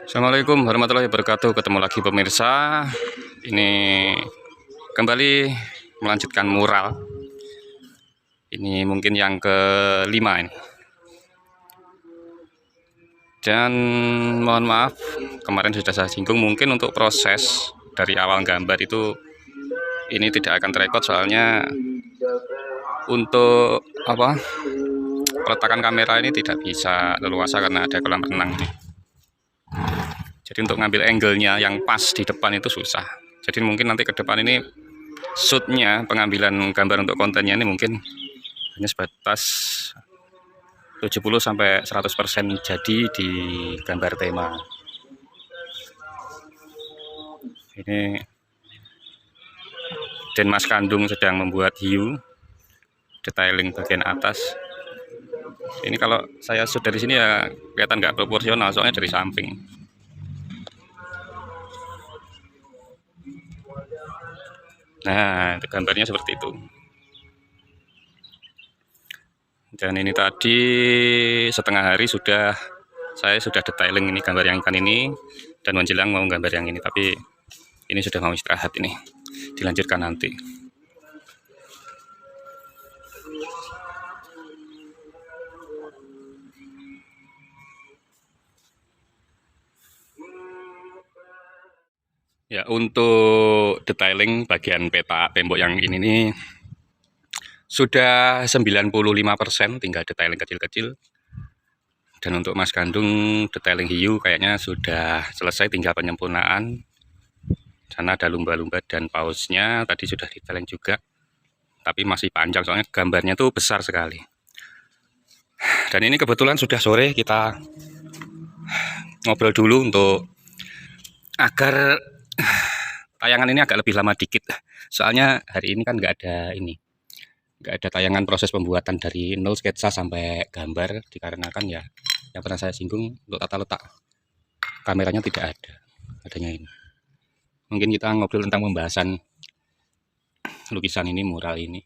Assalamualaikum warahmatullahi wabarakatuh. Ketemu lagi pemirsa. Ini kembali melanjutkan mural. Ini mungkin yang kelima ini. Dan mohon maaf, kemarin sudah saya singgung, mungkin untuk proses dari awal gambar itu ini tidak akan terekod, soalnya untuk peletakan kamera ini tidak bisa leluasa karena ada kolam renang ini. Jadi untuk ngambil angle-nya yang pas di depan itu susah. Jadi mungkin nanti ke depan ini shootnya, pengambilan gambar untuk kontennya ini mungkin hanya sebatas 70-100% jadi di gambar tema. Ini Denmas Kandung sedang membuat hiu detailing bagian atas. Ini kalau saya shoot dari sini ya kelihatan nggak proporsional, soalnya dari samping. Nah, itu gambarnya seperti itu. Dan ini tadi setengah hari saya sudah detailing ini gambar yang ikan ini, dan menjelang mau gambar yang ini, tapi ini sudah mau istirahat, ini dilanjutkan nanti. Ya, untuk detailing bagian peta tembok yang ini nih sudah 95%, tinggal detailing kecil-kecil. Dan untuk Mas Gandung detailing hiu kayaknya sudah selesai, tinggal penyempurnaan. Sana ada lumba-lumba dan pausnya tadi sudah detailing juga, tapi masih panjang soalnya gambarnya tuh besar sekali. Dan ini kebetulan sudah sore, kita ngobrol dulu untuk agar tayangan ini agak lebih lama dikit, soalnya hari ini kan nggak ada tayangan proses pembuatan dari nol sketsa sampai gambar, dikarenakan ya yang pernah saya singgung, untuk tata letak kameranya tidak ada, adanya ini. Mungkin kita ngobrol tentang pembahasan lukisan ini, mural ini.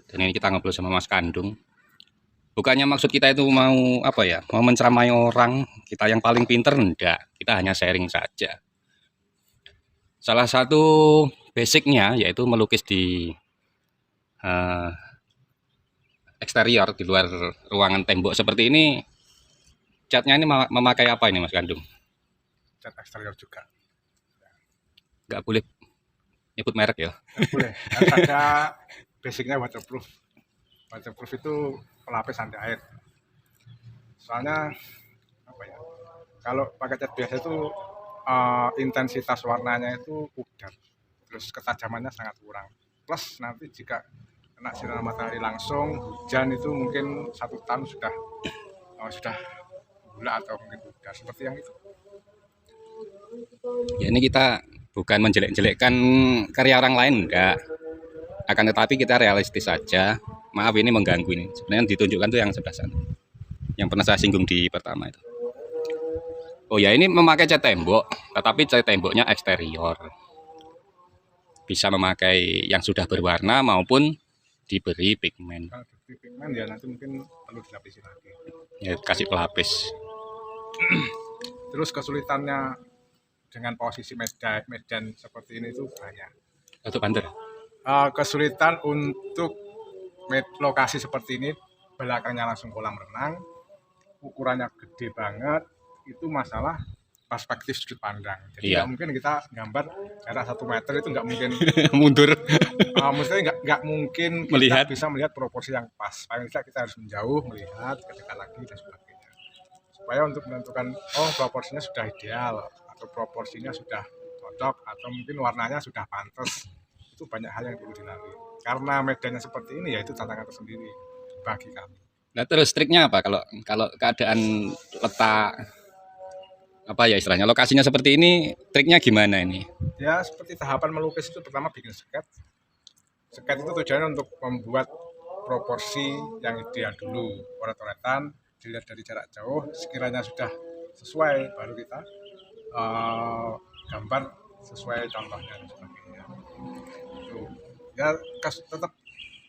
Dan ini kita ngobrol sama Mas Kandung. Bukannya maksud kita itu mau mau menceramai orang, kita yang paling pinter, enggak. Kita hanya sharing saja. Salah satu basicnya yaitu melukis di eksterior, di luar ruangan tembok seperti ini. Catnya ini memakai apa ini, Mas Kandung? Cat eksterior juga. Nggak boleh nyebut merek ya? Boleh. Harus ada basicnya waterproof. Waterproof itu pelapis anti air. Soalnya kalau pakai cat biasa itu intensitas warnanya itu pudar, terus ketajamannya sangat kurang. Plus nanti jika kena sinar matahari langsung, hujan itu mungkin 1 tahun sudah gula atau mungkin pudar seperti yang itu. Ya, ini kita bukan menjelek-jelekkan karya orang lain, enggak. Akan tetapi kita realistis saja. Maaf ini mengganggu ini. Sebenarnya ditunjukkan tuh yang sebelah sana, yang pernah saya singgung di pertama itu. Oh ya, ini memakai cat tembok, tetapi cat temboknya eksterior. Bisa memakai yang sudah berwarna maupun diberi pigmen. Kalau diberi pigmen ya nanti mungkin perlu dilapisi lagi. Ya, kasih pelapis. Terus kesulitannya dengan posisi medan seperti ini itu banyak. Untuk banter. Kesulitan untuk lokasi seperti ini, belakangnya langsung kolam renang, ukurannya gede banget, itu masalah perspektif sudut pandang. Jadi nggak mungkin kita gambar jarak 1 meter itu nggak mungkin mundur. Maksudnya nggak mungkin kita bisa melihat proporsi yang pas. Paling tidak kita harus menjauh, melihat kedekat lagi dan sebagainya. Supaya untuk menentukan proporsinya sudah ideal atau proporsinya sudah cocok atau mungkin warnanya sudah pantas, itu banyak hal yang perlu dilalui. Karena medannya seperti ini, ya itu tantangan tersendiri bagi kami. Nah, terus triknya apa kalau keadaan letak istilahnya lokasinya seperti ini, triknya gimana ini? Ya seperti tahapan melukis itu, pertama bikin sket. Sket itu tujuannya untuk membuat proporsi yang ideal dulu, coret-coretan, dilihat dari jarak jauh, sekiranya sudah sesuai baru kita gambar sesuai contohnya dan sebagainya. Itu ya tetap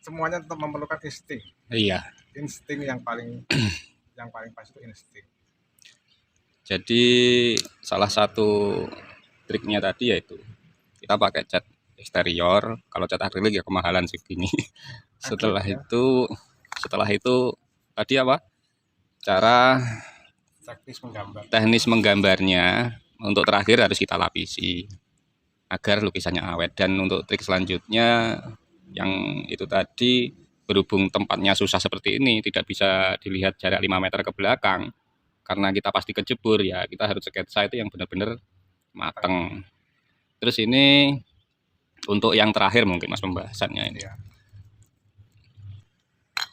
semuanya tetap memerlukan insting. Iya. Insting yang paling pas itu insting. Jadi salah satu triknya tadi yaitu kita pakai cat eksterior. Kalau cat akrilik ya kemahalan segini. Aktif Setelah ya, itu setelah itu tadi apa? Cara teknis menggambar. teknis menggambarnya untuk terakhir harus kita lapisi agar lukisannya awet. Dan untuk trik selanjutnya yang itu tadi, berhubung tempatnya susah seperti ini, tidak bisa dilihat jarak 5 meter ke belakang karena kita pasti kejebur, ya kita harus sketsa itu yang benar-benar mateng. Terus ini untuk yang terakhir mungkin Mas pembahasannya ini. Ya.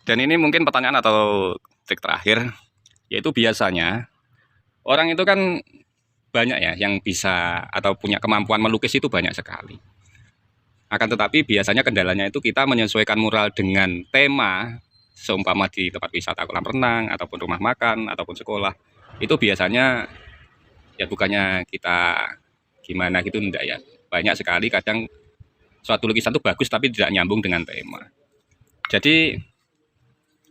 Dan ini mungkin pertanyaan atau trik terakhir, yaitu biasanya orang itu kan banyak ya yang bisa atau punya kemampuan melukis itu banyak sekali. Akan tetapi biasanya kendalanya itu kita menyesuaikan mural dengan tema, seumpama di tempat wisata kolam renang ataupun rumah makan ataupun sekolah. Itu biasanya ya bukannya kita gimana gitu, enggak ya. Banyak sekali kadang suatu lukisan itu bagus tapi tidak nyambung dengan tema. Jadi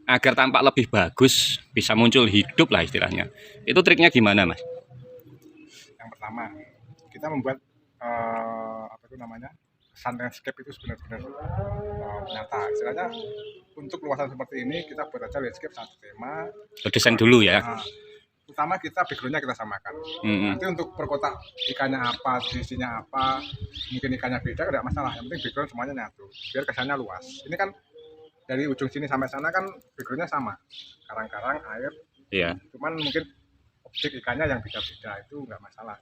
agar tampak lebih bagus, bisa muncul hidup lah istilahnya. Itu triknya gimana, Mas? Yang pertama, kita membuat apa itu namanya, kesan landscape itu benar-benar nyata. Istilahnya untuk luasan seperti ini kita buat aja landscape satu tema. Desain dulu ya. Nah, utama kita backgroundnya kita samakan. Mm-mm. Nanti untuk perkotak ikannya apa, isinya apa, mungkin ikannya beda, tidak masalah. Yang penting background semuanya nyatu, biar kesannya luas. Ini kan dari ujung sini sampai sana kan backgroundnya sama, karang-karang, air. Iya. Cuman mungkin objek ikannya yang beda-beda, itu nggak masalah.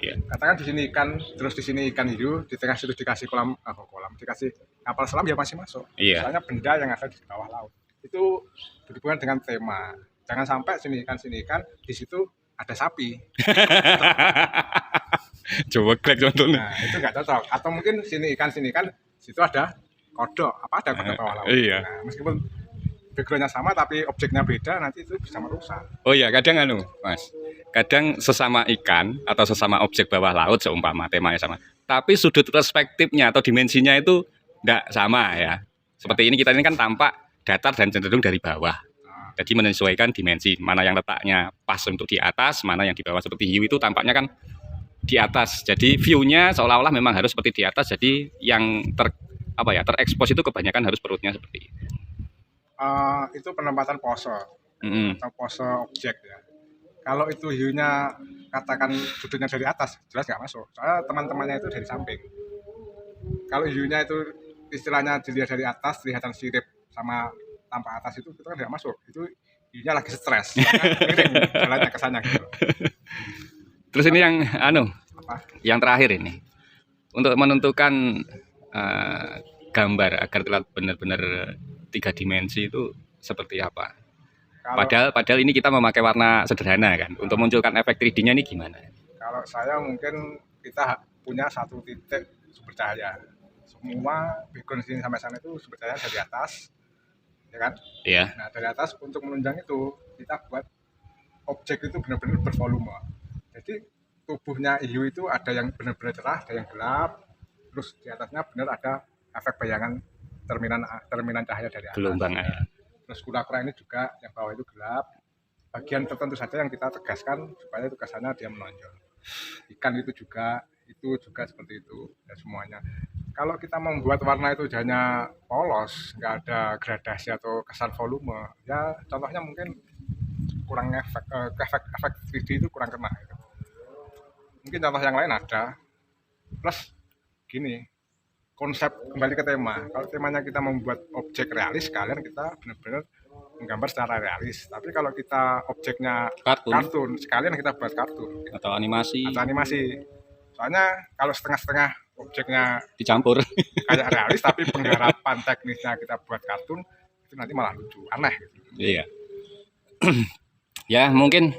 Iya. Katakan di sini ikan, terus di sini ikan hiu, di tengah situ dikasih kolam, dikasih kapal selam ya masih masuk. Iya. Soalnya benda yang ada di bawah laut itu berhubungan dengan tema. Jangan sampai sini ikan, di situ ada sapi. Coba klik contohnya. Nah, itu nggak cocok. Atau mungkin sini ikan, situ ada kodok. Apa ada kodok bawah laut? Iya. Nah, meskipun backgroundnya sama, tapi objeknya beda, nanti itu bisa merusak. Oh iya, kadang Mas. Kadang sesama ikan atau sesama objek bawah laut seumpama temanya sama. Tapi sudut perspektifnya atau dimensinya itu enggak sama ya. Seperti ini kita ini kan tampak datar dan cenderung dari bawah. Jadi menyesuaikan dimensi, mana yang letaknya pas untuk di atas, mana yang di bawah. Seperti hiu itu tampaknya kan di atas. Jadi view-nya seolah-olah memang harus seperti di atas. Jadi yang terekspos itu kebanyakan harus perutnya seperti itu. Itu penempatan pose atau pose objek ya. Kalau itu hiunya katakan sudutnya dari atas, jelas nggak masuk. Soalnya teman-temannya itu dari samping. Kalau hiunya itu istilahnya dilihat dari atas, kelihatan sirip sama tampak atas itu kan nggak masuk. Itu hiunya lagi stres, miring jalannya kesannya gitu. Terus ini yang Apa? yang terakhir ini untuk menentukan gambar agar terlihat benar-benar 3 dimensi itu seperti apa? Padahal ini kita memakai warna sederhana kan. Untuk munculkan efek 3D-nya ini gimana? Kalau saya mungkin kita punya satu titik sumber cahaya. Semua background sini sampai sana itu sumber cahaya dari atas, ya kan? Iya. Nah dari atas untuk menunjang itu kita buat objek itu benar-benar bervolume. Jadi tubuhnya hiu itu ada yang benar-benar cerah, ada yang gelap. Terus di atasnya benar ada efek bayangan terminan cahaya dari atas. Gelombang air. Terus kura-kura ini juga yang bawah itu gelap. Bagian tertentu saja yang kita tegaskan supaya itu kesannya dia menonjol. Ikan itu juga seperti itu dan semuanya. Kalau kita membuat warna itu hanya polos, nggak ada gradasi atau kesan volume, ya contohnya mungkin kurang efek 3D itu kurang kena. Gitu. Mungkin contoh yang lain ada. Plus gini, konsep kembali ke tema. Kalau temanya kita membuat objek realis, kalian kita benar-benar menggambar secara realis. Tapi kalau kita objeknya kartun sekalian kita buat kartun atau animasi. Soalnya kalau setengah-setengah objeknya dicampur kayak realis tapi penggarapan teknisnya kita buat kartun, itu nanti malah lucu, aneh gitu. Iya. Ya, mungkin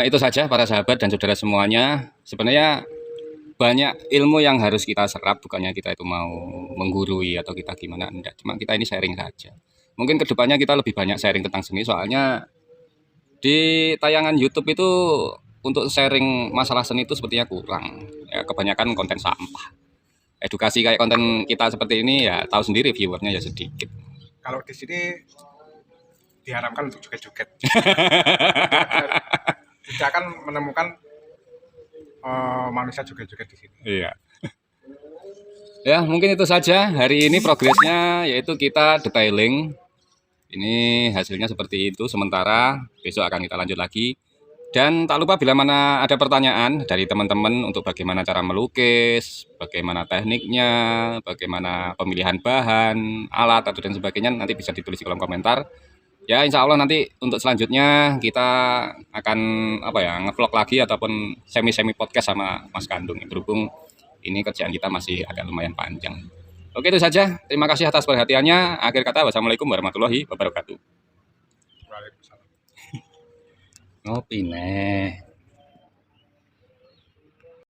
itu saja para sahabat dan saudara semuanya. Sebenarnya banyak ilmu yang harus kita serap, bukannya kita itu mau menggurui atau kita gimana, enggak. Cuma kita ini sharing saja. Mungkin kedepannya kita lebih banyak sharing tentang seni, soalnya di tayangan YouTube itu untuk sharing masalah seni itu sepertinya kurang. Ya, kebanyakan konten sampah. Edukasi kayak konten kita seperti ini ya tahu sendiri viewernya ya sedikit. Kalau di sini diharamkan untuk joget-joget. Tidak akan menemukan manusia joget-joget di sini. Iya. Ya, mungkin itu saja hari ini progresnya, yaitu kita detailing. Ini hasilnya seperti itu sementara, besok akan kita lanjut lagi. Dan tak lupa bila mana ada pertanyaan dari teman-teman untuk bagaimana cara melukis, bagaimana tekniknya, bagaimana pemilihan bahan, alat atau dan sebagainya, nanti bisa ditulis di kolom komentar. Ya, insya Allah nanti untuk selanjutnya kita akan ngevlog lagi ataupun semi podcast sama Mas Kandung. Berhubung ini kerjaan kita masih agak lumayan panjang. Oke, itu saja. Terima kasih atas perhatiannya. Akhir kata, wassalamualaikum warahmatullahi wabarakatuh. Waalaikumsalam. Ngopi nih.